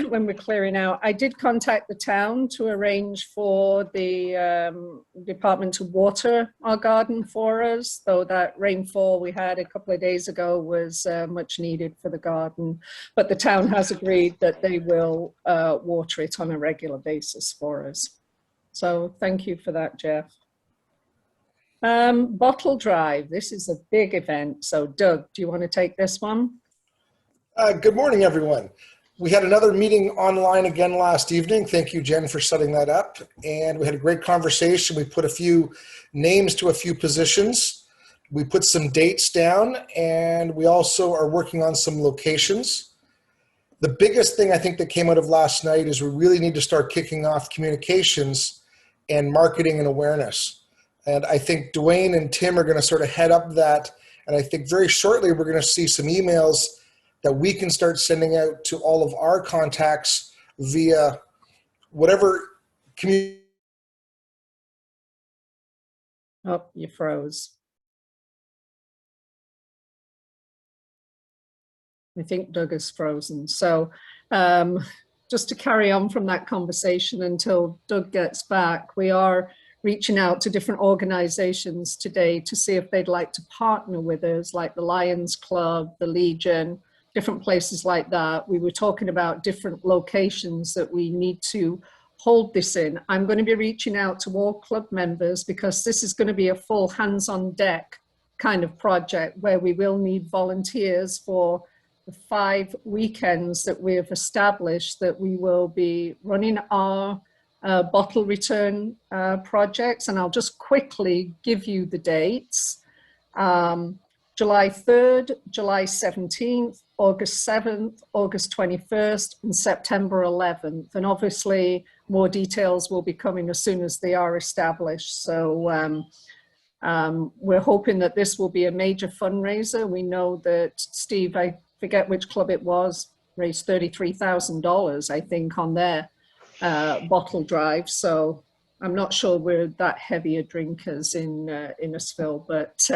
S1: when we're clearing out. I did contact the town to arrange for the department to water our garden for us, though that rainfall we had a couple of days ago was much needed for the garden. But the town has agreed that they will water it on a regular basis for us. So thank you for that, Jeff. Bottle drive. This is a big event. So Doug, do you want to take this one?
S12: Good morning, everyone. We had another meeting online again last evening. Thank you, Jen, for setting that up. And we had a great conversation. We put a few names to a few positions. We put some dates down, and we also are working on some locations. The biggest thing I think that came out of last night is we really need to start kicking off communications and marketing and awareness. And I think Dwayne and Tim are going to sort of head up that And I think very shortly we're going to see some emails that we can start sending out to all of our contacts via whatever community.
S1: Oh, you froze. I think Doug is frozen. So just to carry on from that conversation until Doug gets back, we are reaching out to different organizations today to see if they'd like to partner with us, like the Lions Club, the Legion, different places like that. We were talking about different locations that we need to hold this in. I'm going to be reaching out to all club members because this is going to be a full hands-on deck kind of project where we will need volunteers for the 5 weekends that we have established that we will be running our bottle return projects. And I'll just quickly give you the dates. July 3rd, July 17th, August 7th, August 21st, and September 11th. And obviously more details will be coming as soon as they are established. So we're hoping that this will be a major fundraiser. We know that Steve, I forget which club it was, raised $33,000, I think, on their bottle drive. So I'm not sure we're that heavier drinkers in Innisfil, but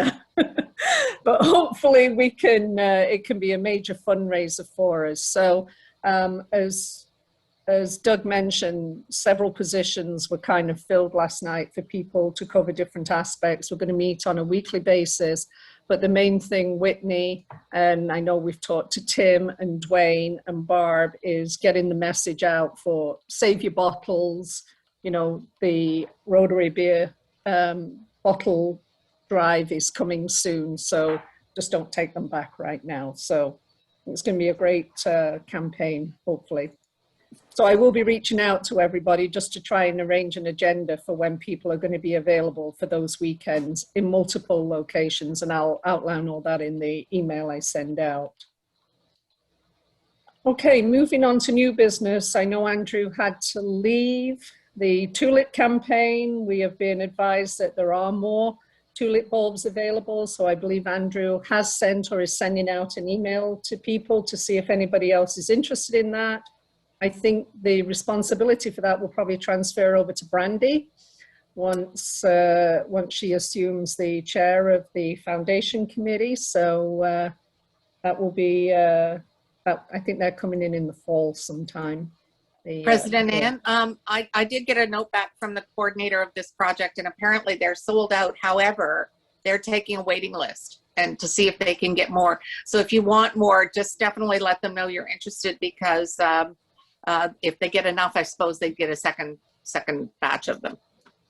S1: but hopefully we can. It can be a major fundraiser for us. So as Doug mentioned, several positions were kind of filled last night for people to cover different aspects. We're going to meet on a weekly basis. But the main thing, Whitney, and I know we've talked to Tim and Dwayne and Barb, is getting the message out for save your bottles. You know, the Rotary beer bottle drive is coming soon. So just don't take them back right now. So it's going to be a great campaign, hopefully. So I will be reaching out to everybody just to try and arrange an agenda for when people are going to be available for those weekends in multiple locations. And I'll outline all that in the email I send out. Okay, moving on to new business. I know Andrew had to leave. The tulip campaign, we have been advised that there are more tulip bulbs available. So I believe Andrew has sent or is sending out an email to people to see if anybody else is interested in that. I think the responsibility for that will probably transfer over to Brandy once she assumes the chair of the foundation committee. So that will be, I think they're coming in the fall sometime.
S9: President Ann, I did get a note back from the coordinator of this project, and apparently they're sold out. However, they're taking a waiting list and to see if they can get more. So if you want more, just definitely let them know you're interested, because if they get enough, I suppose they'd get a second batch of them.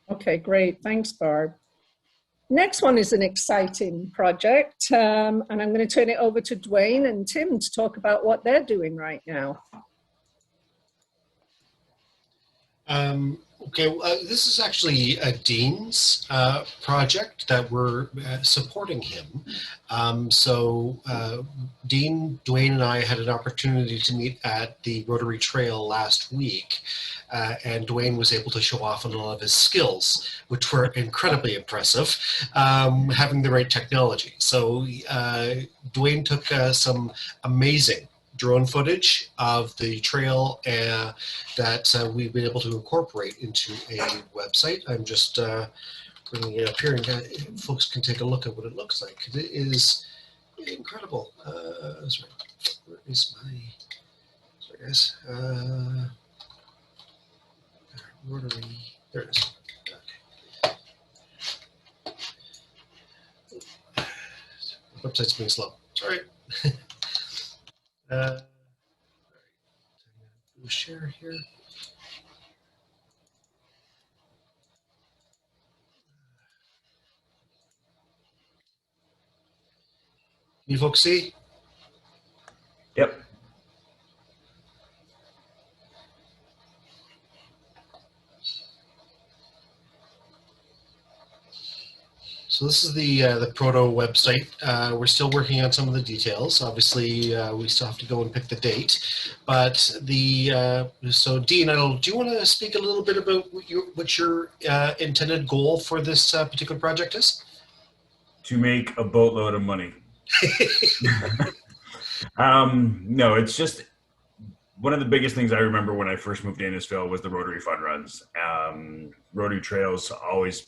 S1: Okay, great. Thanks, Barb. Next one is an exciting project, and I'm going to turn it over to Dwayne and Tim to talk about what they're doing right now.
S3: Okay, this is actually Dean's project that we're supporting him. Dean, Dwayne, and I had an opportunity to meet at the Rotary Trail last week, and Dwayne was able to show off on a lot of his skills, which were incredibly impressive, having the right technology. So Dwayne took some amazing drone footage of the trail that we've been able to incorporate into a website. I'm just bringing it up here, and folks can take a look at what it looks like. It is incredible. Sorry, where is my, sorry guys, Rotary, there it is. Okay. The website's being slow, sorry. Share here. Can you folks see?
S13: Yep.
S3: So this is the proto website. We're still working on some of the details. Obviously, we still have to go and pick the date. But so Dean, do you want to speak a little bit about what your intended goal for this particular project is?
S14: To make a boatload of money. No, it's just one of the biggest things I remember when I first moved to Innisfil was the Rotary fun runs. Rotary Trails always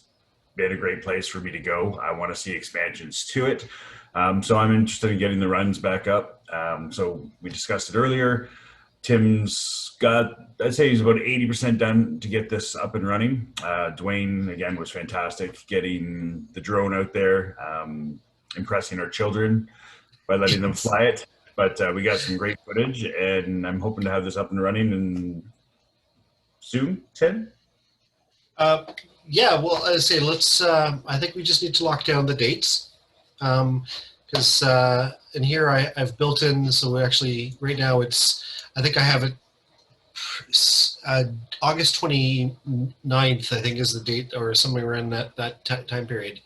S14: been a great place for me to go. I want to see expansions to it. So I'm interested in getting the runs back up. So we discussed it earlier. Tim's got, I'd say he's about 80% done to get this up and running. Dwayne, again, was fantastic getting the drone out there, impressing our children by letting them fly it. But we got some great footage, and I'm hoping to have this up and running soon, Tim?
S3: Yeah, well, I say let's, I think we just need to lock down the dates. Because in here I've built in, so we actually, right now it's, I think I have it August 29th, I think is the date, or somewhere around that time period.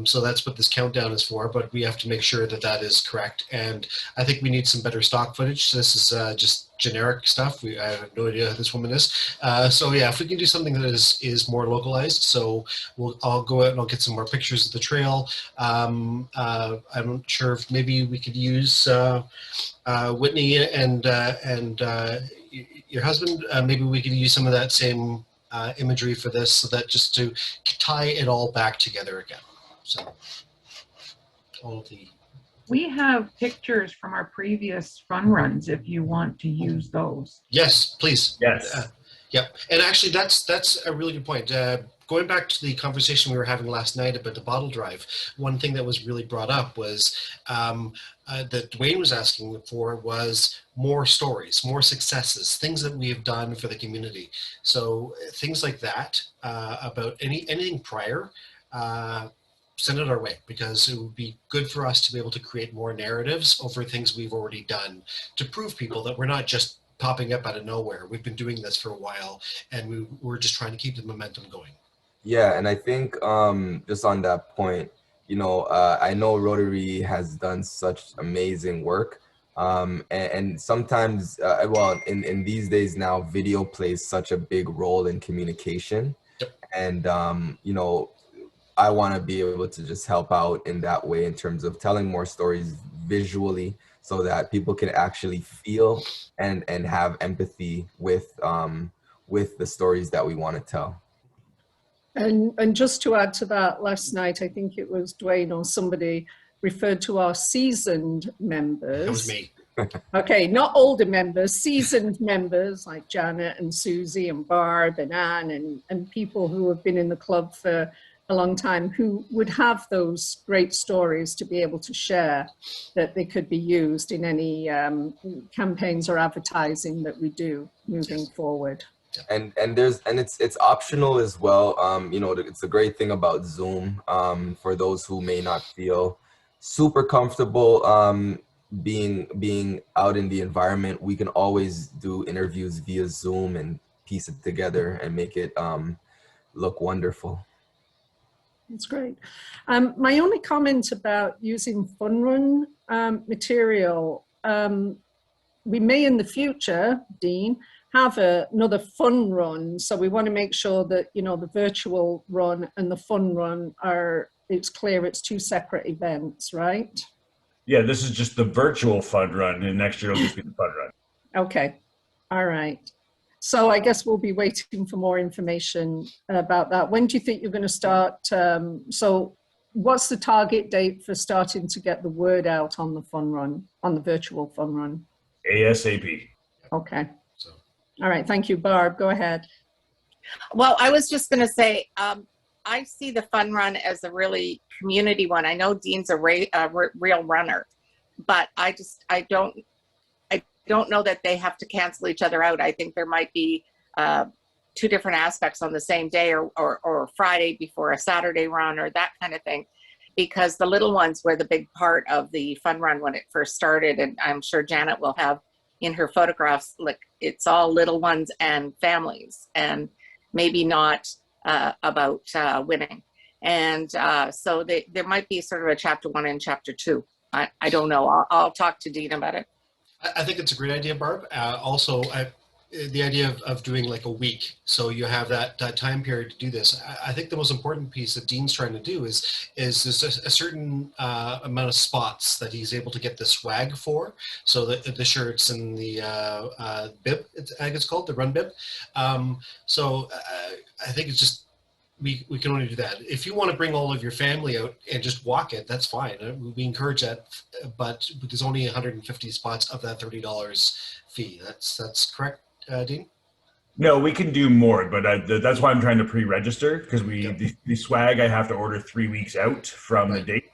S3: So that's what this countdown is for, but we have to make sure that that is correct. And I think we need some better stock footage. This is just generic stuff. I have no idea who this woman is. So yeah, if we can do something that is more localized, so I'll go out and I'll get some more pictures of the trail. I'm not sure if maybe we could use Whitney and your husband. Maybe we could use some of that same imagery for this, so that just to tie it all back together again. So all the
S15: we have pictures from our previous fun runs if you want to use those.
S3: Yes, please.
S14: Yes.
S3: Yep. And actually that's a really good point. Going back to the conversation we were having last night about the bottle drive, one thing that was really brought up was that Dwayne was asking for was more stories, more successes, things that we have done for the community. So things like that, about anything prior, send it our way, because it would be good for us to be able to create more narratives over things we've already done to prove people that we're not just popping up out of nowhere. We've been doing this for a while, and we're just trying to keep the momentum going.
S8: Yeah, and I think just on that point, you know, I know Rotary has done such amazing work, and sometimes, well, in these days now, video plays such a big role in communication.
S3: Yep.
S8: And you know, I want to be able to just help out in that way in terms of telling more stories visually, so that people can actually feel and have empathy with the stories that we want to tell.
S1: And just to add to that, last night, I think it was Dwayne or somebody referred to our seasoned members.
S3: That was me.
S1: Okay, not older members, seasoned members like Janet and Susie and Barb and Anne and people who have been in the club for a long time, who would have those great stories to be able to share, that they could be used in any campaigns or advertising that we do moving forward.
S8: And it's optional as well. You know, it's a great thing about Zoom, for those who may not feel super comfortable being out in the environment. We can always do interviews via Zoom and piece it together and make it look wonderful.
S1: That's great. My only comment about using fun run material, we may in the future, Dean, have another fun run. So we want to make sure that, you know, the virtual run and the fun run it's clear it's two separate events, right?
S14: Yeah, this is just the virtual fun run, and next year it'll just be the fun run.
S1: Okay, all right. So I guess we'll be waiting for more information about that. When do you think you're going to start? So what's the target date for starting to get the word out on the fun run, on the virtual fun run?
S14: ASAP.
S1: Okay. All right, thank you. Barb, go ahead.
S9: Well, I was just going to say, I see the fun run as a really community one. I know Dean's a real runner, but I don't know that they have to cancel each other out. I think there might be two different aspects on the same day, or Friday before a Saturday run, or that kind of thing, because the little ones were the big part of the fun run when it first started. And I'm sure Janet will have in her photographs, like, it's all little ones and families, and maybe not about winning. And so there might be sort of a chapter 1 and chapter 2. I don't know. I'll talk to Dean about it.
S3: I think it's a great idea, Barb. Also, the idea of doing like a week, so you have that time period to do this. I think the most important piece that Dean's trying to do is there's a certain amount of spots that he's able to get the swag for, so the shirts and the bib, I think it's called the run bib. So I think it's just we can only do that. If you want to bring all of your family out and just walk it, that's fine. We encourage that, but there's only 150 spots of that $30 fee. That's correct. Dean?
S14: No, we can do more, but that's why I'm trying to pre-register, because the swag I have to order 3 weeks out from the date.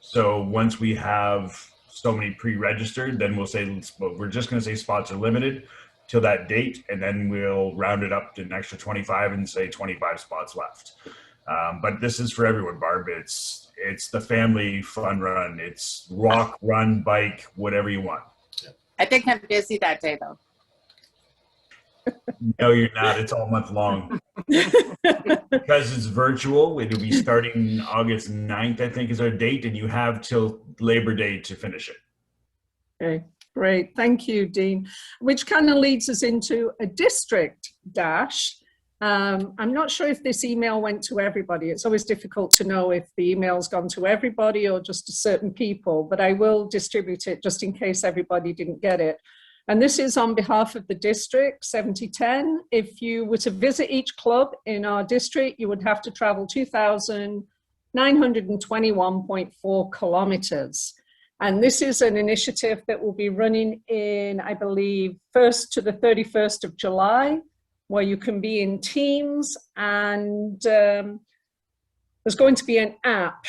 S14: So once we have so many pre-registered, then we'll say we're just going to say spots are limited till that date, and then we'll round it up to an extra 25 and say 25 spots left. But this is for everyone, Barb. It's the family fun run. It's walk, run, bike, whatever you want.
S9: I think I'm busy that day though.
S14: No, you're not. It's all month long. Because it's virtual, it'll be starting August 9th, I think is our date, and you have till Labor Day to finish it.
S1: Okay, great. Thank you, Dean. Which kind of leads us into a district dash. I'm not sure if this email went to everybody. It's always difficult to know if the email's gone to everybody or just to certain people, but I will distribute it just in case everybody didn't get it. And this is on behalf of the district, 7010. If you were to visit each club in our district, you would have to travel 2,921.4 kilometers. And this is an initiative that will be running in, I believe, 1st to the 31st of July, where you can be in teams, and there's going to be an app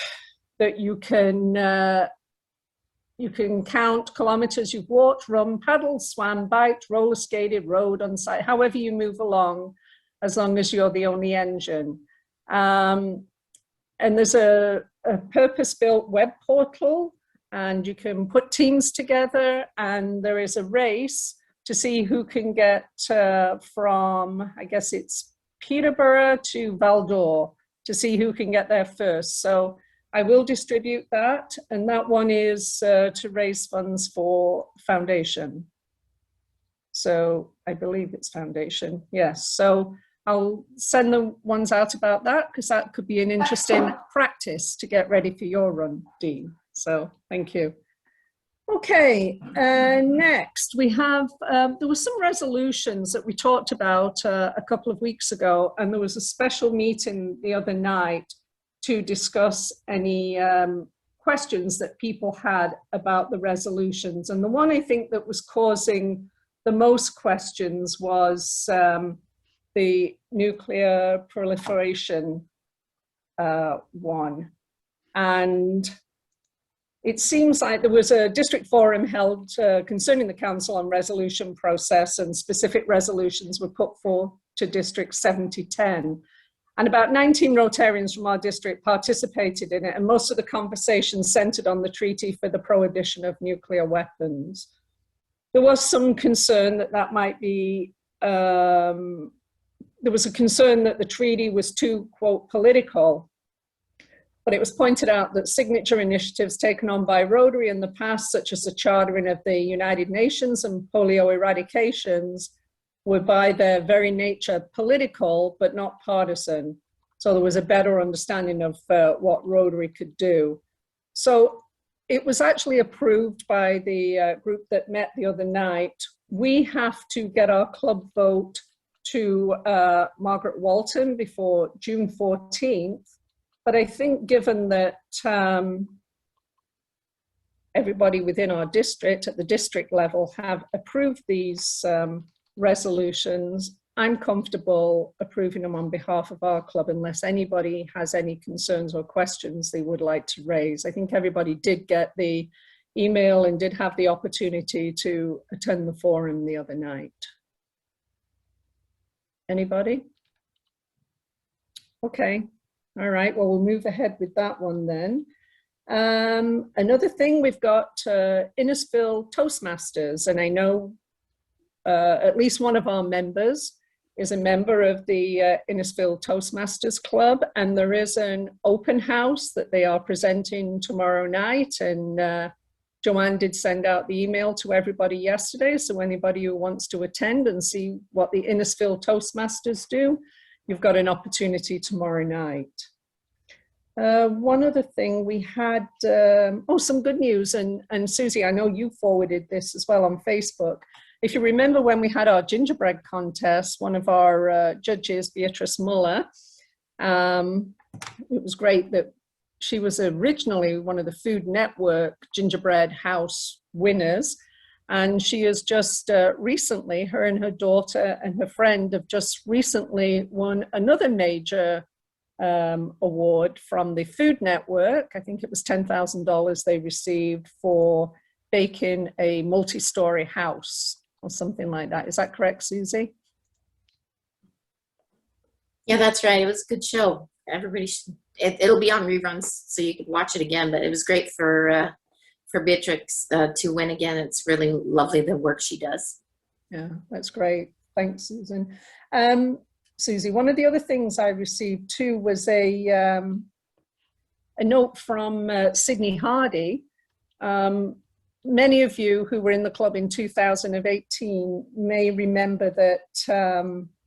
S1: that you can count kilometers you've walked, run, paddled, swam, biked, roller skated, rode on site, however you move along, as long as you're the only engine. And there's a purpose-built web portal, and you can put teams together, and there is a race to see who can get from, I guess it's Peterborough to Val-d'Or, to see who can get there first. So I will distribute that, and that one is to raise funds for foundation. So I believe it's foundation, yes. So I'll send the ones out about that, because that could be an interesting practice to get ready for your run, Dean. So thank you. Okay, next we have, there were some resolutions that we talked about a couple of weeks ago, and there was a special meeting the other night to discuss any questions that people had about the resolutions. And the one I think that was causing the most questions was the nuclear proliferation one. And it seems like there was a district forum held concerning the council on resolution process, and specific resolutions were put forth to District 7010. And about 19 Rotarians from our district participated in it, and most of the conversation centered on the treaty for the prohibition of nuclear weapons. There was some concern that that might be, there was a concern that the treaty was too, quote, political, but it was pointed out that signature initiatives taken on by Rotary in the past, such as the chartering of the United Nations and polio eradications, were by their very nature political, but not partisan. So there was a better understanding of what Rotary could do. So it was actually approved by the group that met the other night. We have to get our club vote to Margaret Walton before June 14th. But I think given that everybody within our district at the district level have approved these resolutions, I'm comfortable approving them on behalf of our club unless anybody has any concerns or questions they would like to raise. I think everybody did get the email and did have the opportunity to attend the forum the other night. Anybody? Okay, all right, well, we'll move ahead with that one then. Another thing, we've got Innisfil Toastmasters, and I know at least one of our members is a member of the Innisfil Toastmasters Club, and there is an open house that they are presenting tomorrow night, and Joanne did send out the email to everybody yesterday, so anybody who wants to attend and see what the Innisfil Toastmasters do, you've got an opportunity tomorrow night. One other thing, we had, some good news, and Susie, I know you forwarded this as well on Facebook. If you remember when we had our gingerbread contest, one of our judges, Beatrice Muller, it was great that she was originally one of the Food Network Gingerbread House winners. And she has just recently, her and her daughter and her friend have just recently won another major award from the Food Network. I think it was $10,000 they received for baking a multi-story house or something like that. Is that correct, Susie?
S16: Yeah, that's right. It was a good show. Everybody should, it'll be on reruns, so you could watch it again. But it was great for Beatrix to win again. It's really lovely the work she does.
S1: Yeah, that's great. Thanks, Susan. Susie, one of the other things I received too was a note from Sydney Hardy. Many of you who were in the club in 2018 may remember that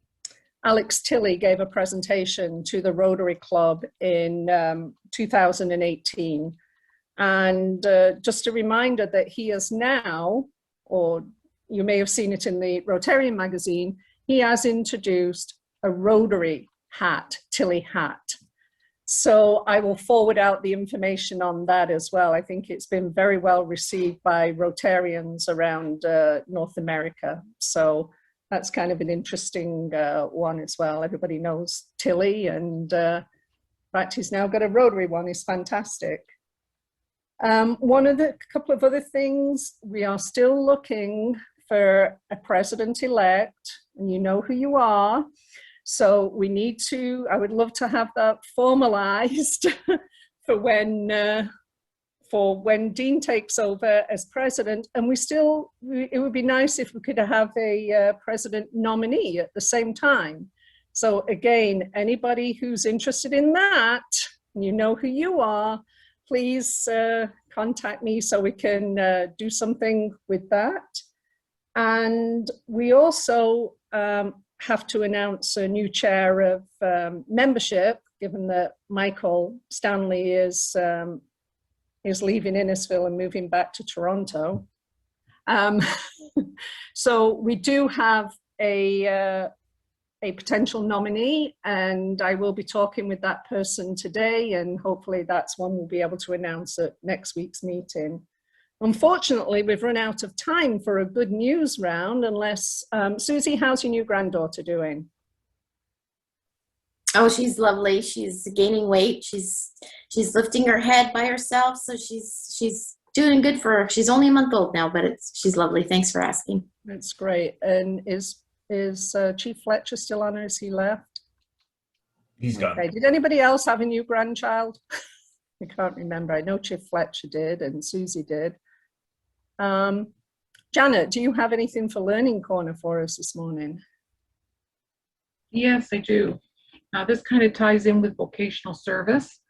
S1: Alex Tilley gave a presentation to the Rotary Club in 2018. And just a reminder that he is now, or you may have seen it in the Rotarian magazine, he has introduced a Rotary hat, Tilley hat. So I will forward out the information on that as well. I think it's been very well received by Rotarians around North America. So that's kind of an interesting one as well. Everybody knows Tilley, and in fact, he's now got a Rotary one. It's fantastic. Couple of other things, we are still looking for a president-elect, and you know who you are. So we need to, I would love to have that formalized for when Dean takes over as president. And it would be nice if we could have a president nominee at the same time. So again, anybody who's interested in that, you know who you are, please contact me so we can do something with that. And we also have to announce a new chair of membership, given that Michael Stanley is leaving Innisfil and moving back to Toronto. So we do have a potential nominee, and I will be talking with that person today, and hopefully that's one we'll be able to announce at next week's meeting. Unfortunately, we've run out of time for a good news round, unless, Susie, how's your new granddaughter doing?
S16: Oh, she's lovely. She's gaining weight. She's lifting her head by herself, so she's doing good for her. She's only a month old now, but she's lovely. Thanks for asking.
S1: That's great. And is Chief Fletcher still on, or has he left?
S14: He's gone.
S1: Okay. Did anybody else have a new grandchild? I can't remember. I know Chief Fletcher did and Susie did. Janet, do you have anything for Learning Corner for us this morning?
S15: Yes, I do. This kind of ties in with vocational service,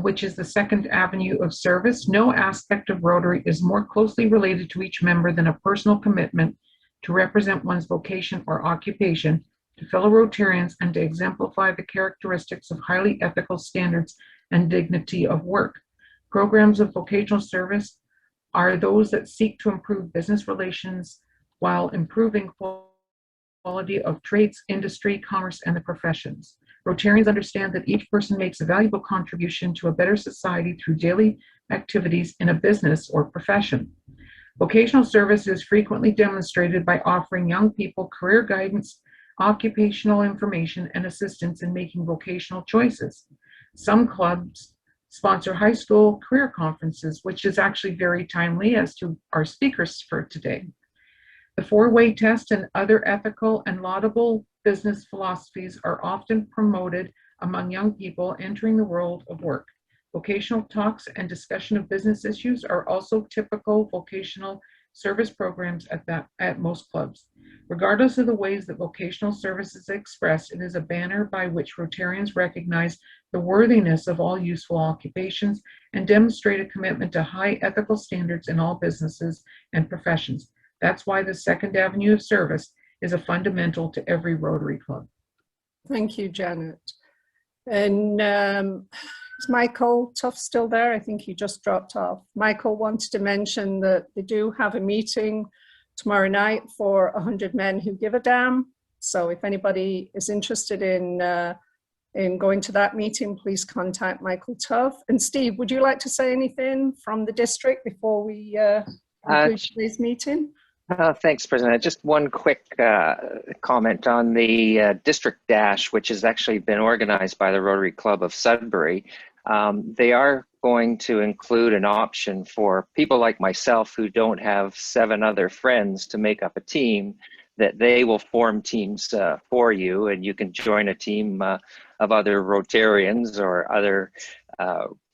S15: which is the second avenue of service. No aspect of Rotary is more closely related to each member than a personal commitment to represent one's vocation or occupation to fellow Rotarians and to exemplify the characteristics of highly ethical standards and dignity of work. Programs of vocational service are those that seek to improve business relations while improving quality of trades, industry, commerce, and the professions. Rotarians understand that each person makes a valuable contribution to a better society through daily activities in a business or profession. Vocational service is frequently demonstrated by offering young people career guidance, occupational information, and assistance in making vocational choices. Some clubs sponsor high school career conferences, which is actually very timely as to our speakers for today. The four-way test and other ethical and laudable business philosophies are often promoted among young people entering the world of work. Vocational talks and discussion of business issues are also typical vocational service programs at most clubs. Regardless of the ways that vocational service is expressed, it is a banner by which Rotarians recognize the worthiness of all useful occupations and demonstrate a commitment to high ethical standards in all businesses and professions. That's why the Second Avenue of Service is a fundamental to every Rotary Club.
S1: Thank you, Janet. And is Michael Tuff still there? I think he just dropped off. Michael wanted to mention that they do have a meeting tomorrow night for 100 men who give a damn. So if anybody is interested in going to that meeting, please contact Michael Tuff. And Steve, would you like to say anything from the district before we conclude today's meeting?
S17: Thanks, President. Just one quick comment on the District Dash, which has actually been organized by the Rotary Club of Sudbury. They are going to include an option for people like myself who don't have 7 other friends to make up a team, that they will form teams for you, and you can join a team of other Rotarians or other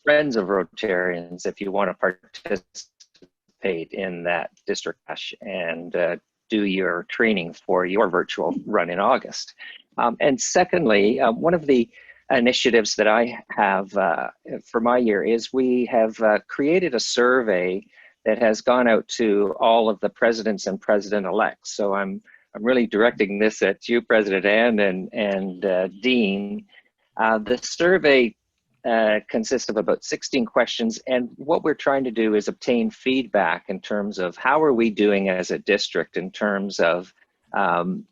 S17: friends of Rotarians if you want to participate in that District Dash and do your training for your virtual run in August. And secondly, one of the initiatives that I have for my year is we have created a survey that has gone out to all of the presidents and president-elects. So I'm really directing this at you, President Ann and Dean. The survey consists of about 16 questions, and what we're trying to do is obtain feedback in terms of how are we doing as a district in terms of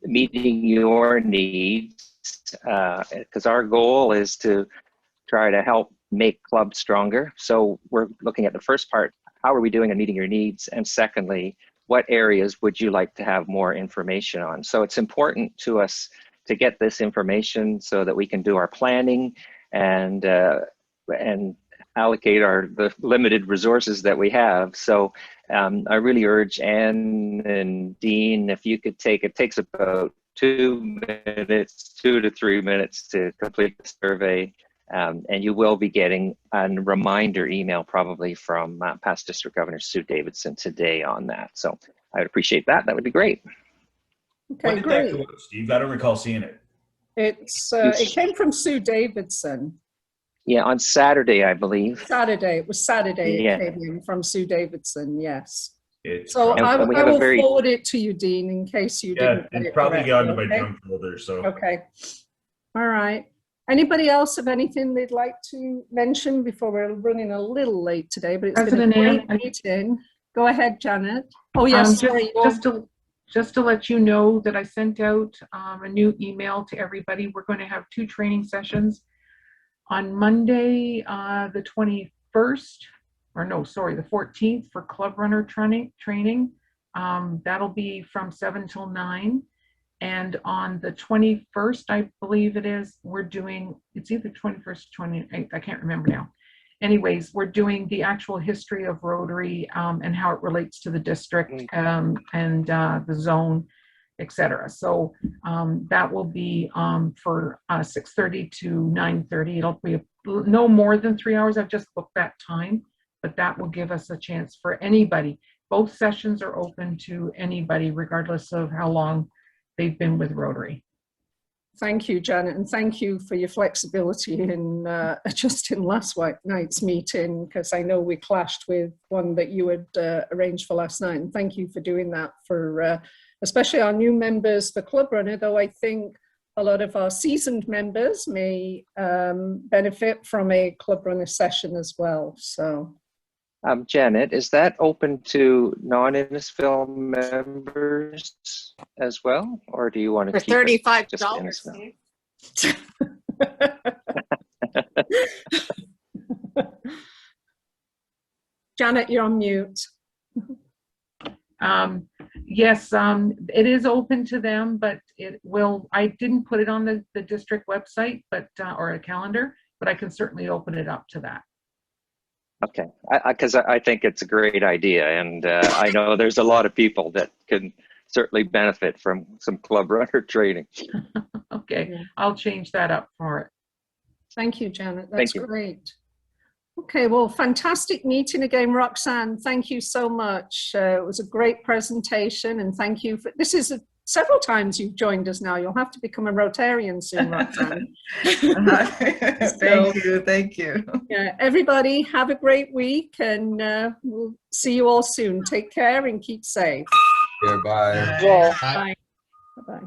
S17: meeting your needs, because our goal is to try to help make clubs stronger. So we're looking at the first part, how are we doing in meeting your needs? And secondly, what areas would you like to have more information on? So it's important to us to get this information so that we can do our planning and allocate the limited resources that we have. So I really urge Ann and Dean, if you could it takes about 2 to 3 minutes to complete the survey. And you will be getting a reminder email probably from past District Governor Sue Davidson today on that. So I'd appreciate that. That would be great.
S1: Okay, great.
S14: Steve, I don't recall seeing it.
S1: It came from Sue Davidson.
S17: Yeah, on Saturday, I believe.
S1: It was Saturday.
S17: Yeah.
S1: It came in from Sue Davidson, yes.
S14: So
S1: I will forward it to you, Dean, in case you didn't get it.
S14: It's probably
S1: correctly,
S14: gone to my
S1: okay?
S14: junk folder. So
S1: okay, all right. Anybody else have anything they'd like to mention before we're running a little late today? But it's been a great meeting. Go ahead, Janet. Oh yes, sorry.
S15: Just to let you know that I sent out a new email to everybody. We're going to have 2 training sessions on Monday, the 21st, or no, sorry, the 14th for Clubrunner training. That'll be from 7 till 9. And on the 21st, I believe it is, we're doing, it's either 21st or 28th, I can't remember now. Anyways, we're doing the actual history of Rotary and how it relates to the district and the zone, etc. So that will be for 6:30 to 9:30. It'll be no more than 3 hours. I've just booked that time, but that will give us a chance for anybody. Both sessions are open to anybody, regardless of how long they've been with Rotary.
S1: Thank you, Janet, and thank you for your flexibility in adjusting last night's meeting, because I know we clashed with one that you had arranged for last night. And thank you for doing that for especially our new members for Clubrunner, though I think a lot of our seasoned members may benefit from a Clubrunner session as well. So,
S17: Janet, is that open to non-Innisfil members as well, or do you want to
S9: for
S17: keep
S9: $35?
S17: it just Innisfil?
S1: Janet, you're on mute.
S15: Yes, it is open to them, but I didn't put it on the district website, but or a calendar, but I can certainly open it up to that.
S17: Okay, because I think it's a great idea, and I know there's a lot of people that can certainly benefit from some Clubrunner training.
S15: Okay, I'll change that up for it.
S1: Thank you, Janet. That's
S17: Thank you.
S1: great. Okay, well, fantastic meeting again, Roxann. Thank you so much. It was a great presentation, and thank you for, this is several times you've joined us now. You'll have to become a Rotarian soon, Roxann.
S6: Thank you.
S1: Yeah, everybody have a great week, and we'll see you all soon. Take care and keep safe.
S8: Yeah, bye.
S11: So,
S7: Bye.
S1: Bye-bye.